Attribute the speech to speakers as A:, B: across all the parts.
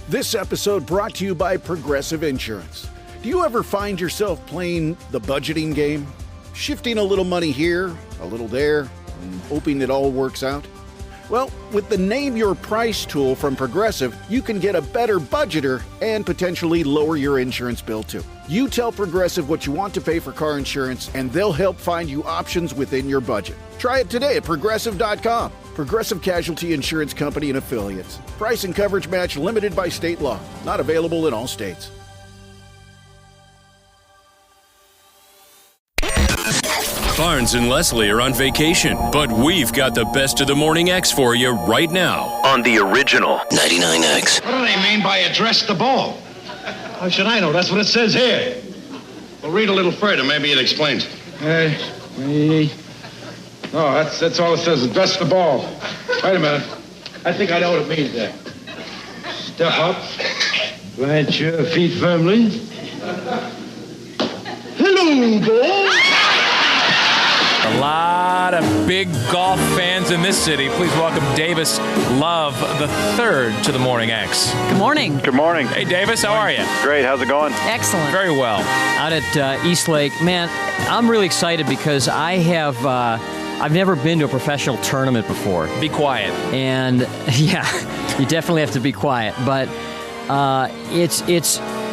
A: This episode brought to you by Progressive Insurance. Do you ever find yourself playing the budgeting game? Shifting a little money here, a little there, and hoping it all works out? Well, with the Name Your Price tool from Progressive, you can get a better budgeter and potentially lower your insurance bill too. You tell Progressive what you want to pay for car insurance, and they'll help find you options within your budget. Try it today at Progressive.com. Progressive Casualty Insurance Company and Affiliates. Price and coverage match limited by state law. Not available in all states.
B: Barnes and Leslie are on vacation, but we've got the best of the Morning X for you right now on the original 99X.
C: What do they mean by address the ball? How should I know? That's what it says here. Well, read a little further. Maybe it explains.
D: No, that's all it says. Address the ball. Wait a minute. I think I know what it means there. Step up. Plant your feet firmly. Hello, ball.
E: A lot of big golf fans in this city. Please welcome Davis Love III to the Morning X.
F: Good morning.
G: Good morning.
E: Hey, Davis, how are you?
G: Great. How's it going?
F: Excellent.
E: Very well.
F: Out at East Lake, man, I'm really excited because I've never been to a professional tournament before.
E: Be quiet.
F: And yeah, you definitely have to be quiet. But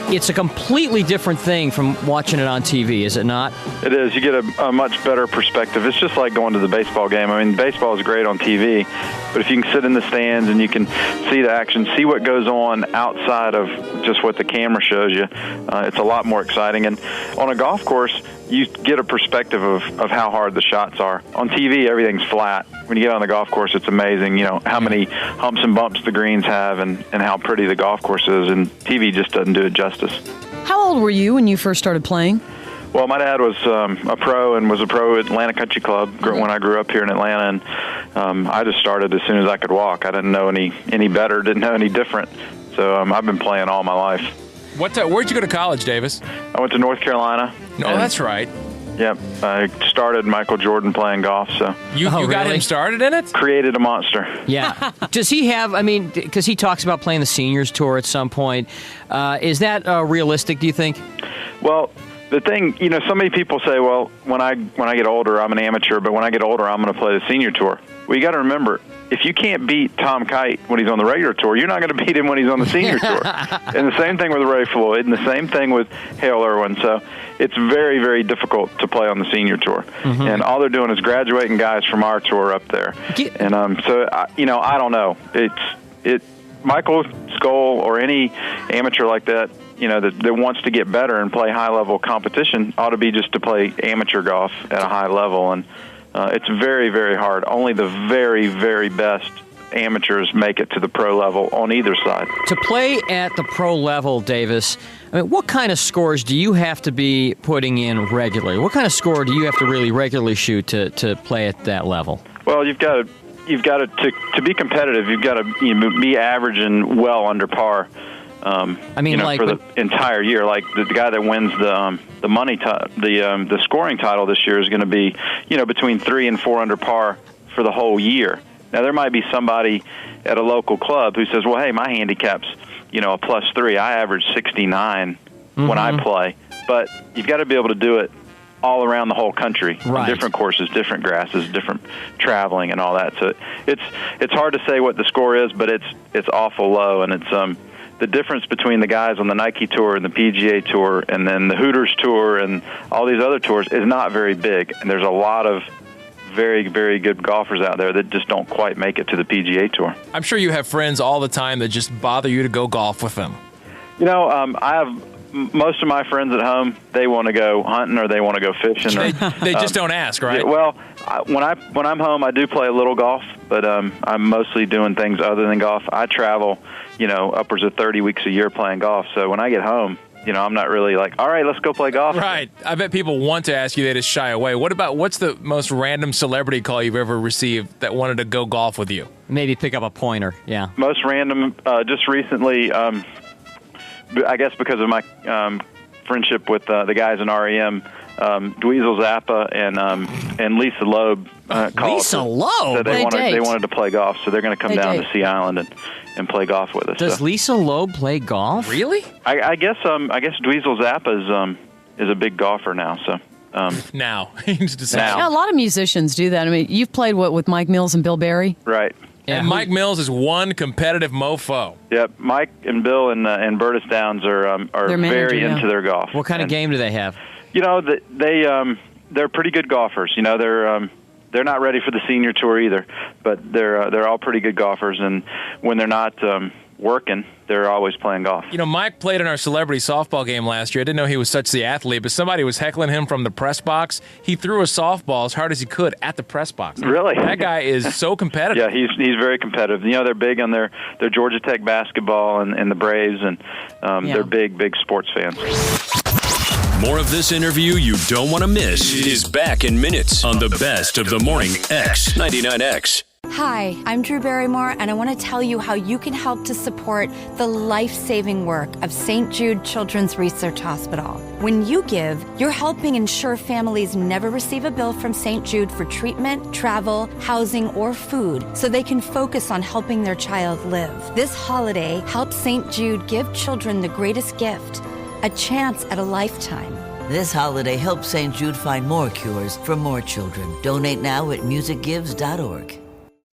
F: it's a completely different thing from watching it on TV, is it not?
G: It is. You get a much better perspective. It's just like going to the baseball game. I mean, baseball is great on TV, but if you can sit in the stands and you can see the action, see what goes on outside of just what the camera shows you, it's a lot more exciting. And on a golf course, you get a perspective of how hard the shots are. On TV, everything's flat. When you get on the golf course, it's amazing, how many humps and bumps the greens have and how pretty the golf course is, and TV just doesn't do it justice.
F: How old were you when you first started playing?
G: Well, my dad was a pro and was a pro at Atlanta Country Club when I grew up here in Atlanta, and I just started as soon as I could walk. I didn't know any better, didn't know any different, so I've been playing all my life.
E: Where'd you go to college, Davis?
G: I went to North Carolina.
E: No, that's right.
G: Yep, I started Michael Jordan playing golf, so.
E: You got him started in it?
G: Created a monster.
F: Yeah. Does he have, because he talks about playing the Seniors Tour at some point, is that realistic, do you think?
G: Well, the thing, so many people say, well, when I get older, I'm an amateur, but when I get older, I'm going to play the Senior Tour. Well, you got to remember, if you can't beat Tom Kite when he's on the regular tour, you're not going to beat him when he's on the Senior Tour. And the same thing with Ray Floyd, and the same thing with Hale Irwin. So it's very, very difficult to play on the Senior Tour. Mm-hmm. And all they're doing is graduating guys from our tour up there. And I don't know. Michael's goal, or any amateur like that, that wants to get better and play high-level competition, ought to be just to play amateur golf at a high level. And it's very, very hard. Only the very, very best amateurs make it to the pro level on either side.
F: To play at the pro level, Davis, what kind of scores do you have to be putting in regularly? What kind of score do you have to really regularly shoot to play at that level? Well,
G: you've got to be competitive. You've got to be averaging well under par. For the entire year, like the guy that wins the money the scoring title this year is going to be between 3 and 4 under par for the whole year. Now there might be somebody at a local club who says, well, hey, my handicap's a +3. I average 69 when I play, but you've got to be able to do it all around the whole country,
F: right.
G: Different courses, different grasses, different traveling, and all that. So it's hard to say what the score is, but it's awful low, and it's the difference between the guys on the Nike Tour and the PGA Tour and then the Hooters Tour and all these other tours is not very big. And there's a lot of very, very good golfers out there that just don't quite make it to the PGA Tour.
E: I'm sure you have friends all the time that just bother you to go golf with them.
G: I have most of my friends at home, they want to go hunting or they want to go fishing.
E: They just don't ask, right?
G: Yeah, well, when I'm home, I do play a little golf, but I'm mostly doing things other than golf. I travel, upwards of 30 weeks a year playing golf. So when I get home, I'm not really like, all right, let's go play golf.
E: Right. I bet people want to ask you, they just shy away. What's the most random celebrity call you've ever received that wanted to go golf with you?
F: Maybe pick up a pointer, yeah.
G: Most random, just recently, I guess because of my friendship with the guys in R.E.M., Dweezil Zappa and Lisa Loeb called.
F: Lisa Loeb?
G: So they wanted to play golf, so they're going to come down to Sea Island and play golf with us.
F: Does Lisa Loeb play golf?
E: Really?
G: I guess Dweezil Zappa is a big golfer now. So
E: now.
H: Yeah, a lot of musicians do that. I mean, you've played with Mike Mills and Bill Berry?
G: Right.
E: And Mike Mills is one competitive mofo.
G: Yep, Mike and Bill and Bertus Downs are very into their golf.
F: What kind of game do they have?
G: You know, they're pretty good golfers. You know, they're not ready for the senior tour either, but they're all pretty good golfers. And when they're not working, they're always playing golf.
E: You know, Mike played in our celebrity softball game last year. I didn't know he was such the athlete, but somebody was heckling him from the press box. He threw a softball as hard as he could at the press box.
G: Really?
E: That guy is so competitive.
G: Yeah, he's very competitive. You know, they're big on their Georgia Tech basketball and the Braves, and they're big sports fans.
B: More of this interview you don't want to miss is back in minutes on the best of the morning X 99X.
I: Hi, I'm Drew Barrymore, and I want to tell you how you can help to support the life-saving work of St. Jude Children's Research Hospital. When you give, you're helping ensure families never receive a bill from St. Jude for treatment, travel, housing, or food, so they can focus on helping their child live. This holiday, help St. Jude give children the greatest gift, a chance at a lifetime.
J: This holiday, help St. Jude find more cures for more children. Donate now at musicgives.org.